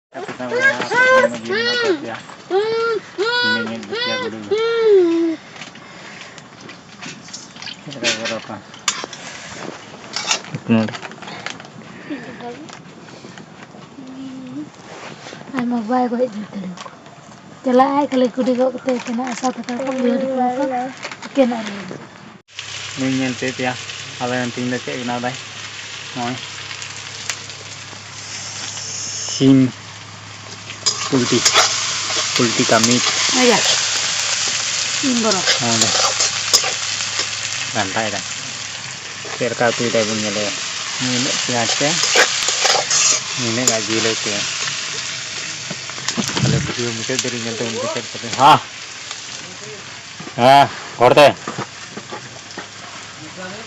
Kita begini ya. Ini dia dulu. Kita berapa? Benar. Ay magbay ko ito dito. Kala ay kali ko dito ko tayo na asa ko tayo biyo di ko kena rin. Minyan ya. Ala yang tinggal cek ina dai. Moi. Sim Pulti kami. Aya. Imboro. Oh deh. Santai dah. Biar katu dah punya le. Ini siapa? Ini gaji le ke. Kalau video muka dari nyentuh muka seperti korte.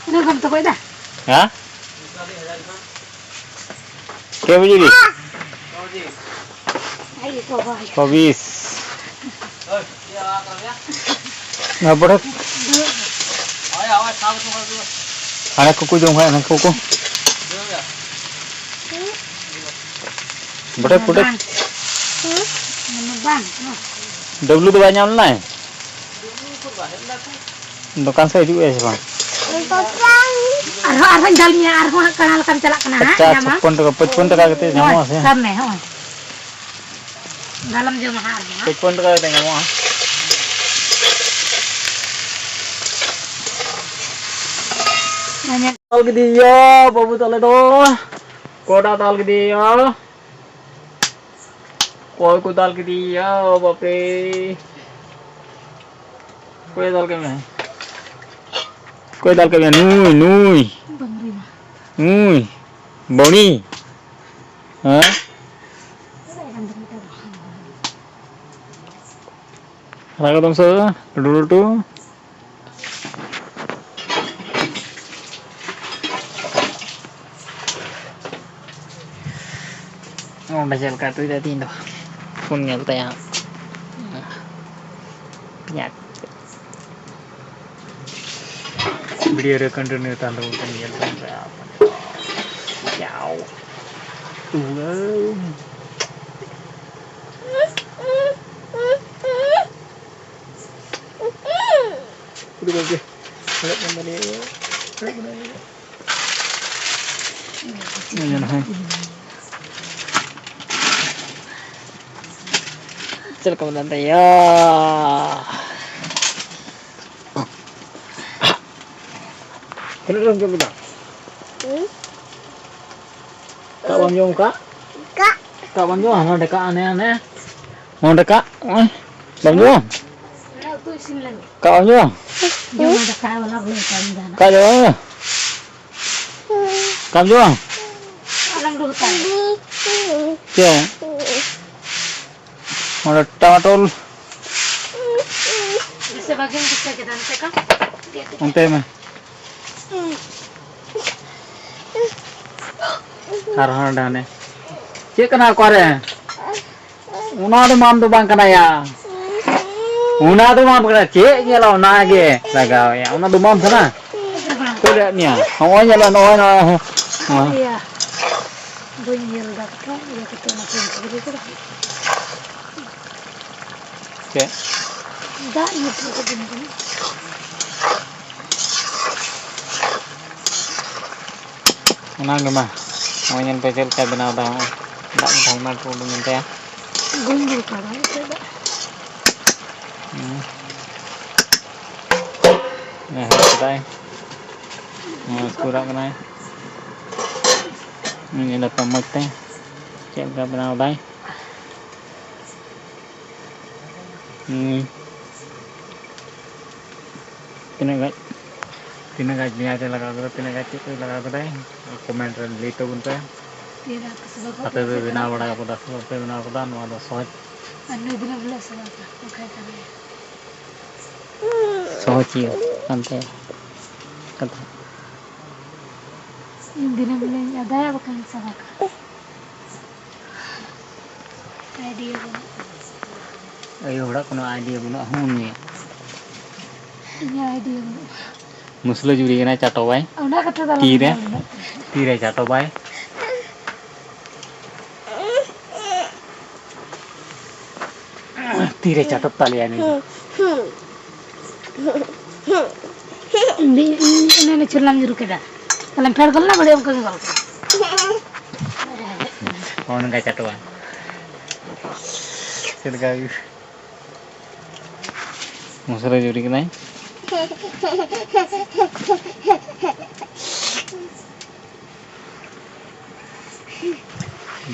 Ini kamu tak ada? Hah? Kayak begini? Ayo coba. Habis. Nggak berat. Anak kuku dong, anak kuku. Berat. Bang. Dulu tuh banyak online. Dukaan saya juga sih bang. Arho jalnya arho kenal kan celak kena Pecah pun tuh gitu nyawa sih. Kame ho. Dalam je mahar. Pun tuh gitu nyawa. Banyak Tal gede ya, babu tal itu. Koda tal gede ya. Koi ku tal gede ya, bape. Koi tal kemana? Koi tal kemana? Nui. penerima. Nui. Boni. Hah? Saya akan cerita. Raga dong sir, dulu tuh. Oh, bajal kartu itu tadi tuh. Phone nya tuh ya. Piat. Video continue tanpa pengen sampai apa? Ciao. Udah oke. Lihat kembali. Cel ke lantai ya. Kenapa coba tak? Kak Bang Jong kak? Kak Bang Jong, mau dekat aneh-aneh? Mau dekat? Bang Jong? Aku isin lagi. Kak Bang Jong? Jangan ada kawal aku kan dan. Kak Jong? Kak Jong? Orang dulu kan. Jong? Ada tamatol. Sebagian kita kita kan. Onte mah. Karena dane. Cek kena kore. Una tuh mam tuh bang kena ya. Una tuh mam kena cek nyala una ge. Laga ya. Una tuh mam kena. Kau lihat ni ya. Awak nyala awak. Iya. Bunyi ledak kan ya kita makin begitu dah. Cek. Dah ini tuh begini. Una gemah. Awak nyala pecel kayak benar dah. Tak tahu mana tuh dengan teh. Gunjul kan coba. Nah, kita kurang kena. Ini ada tomat teh. Cek berapa benar dah. Tinagaj niya aja lगा कर tinagaj itu लगा कर कमेंट लेते उनपे Tidak sebab atau bina बड़ा का पता सब पे बना पता नवा दो सोच anu benar-benar sebab oke kan. सोची हो अंते कता Hindi na ada ya bukan sebab. Idea ko. ayo udah kono idea bunuh huni Ini idea ko. मुसलो जुड़ी के ना चाटो भाई Una kata dalam. तीरे चाटो भाई Tire catat tali ani. ini curlang juru kita. Kalian fair kalau bade om kagak kalau. Orang nggak catuan. Sedekah. Musra juri kenai.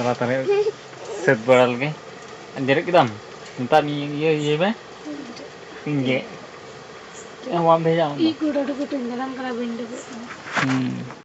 Dapat tali set boral ke. Anjir kita. Entah ni ye be. Pinje. Yang wam beja. Ikuda tu kutu jalan kalau benda.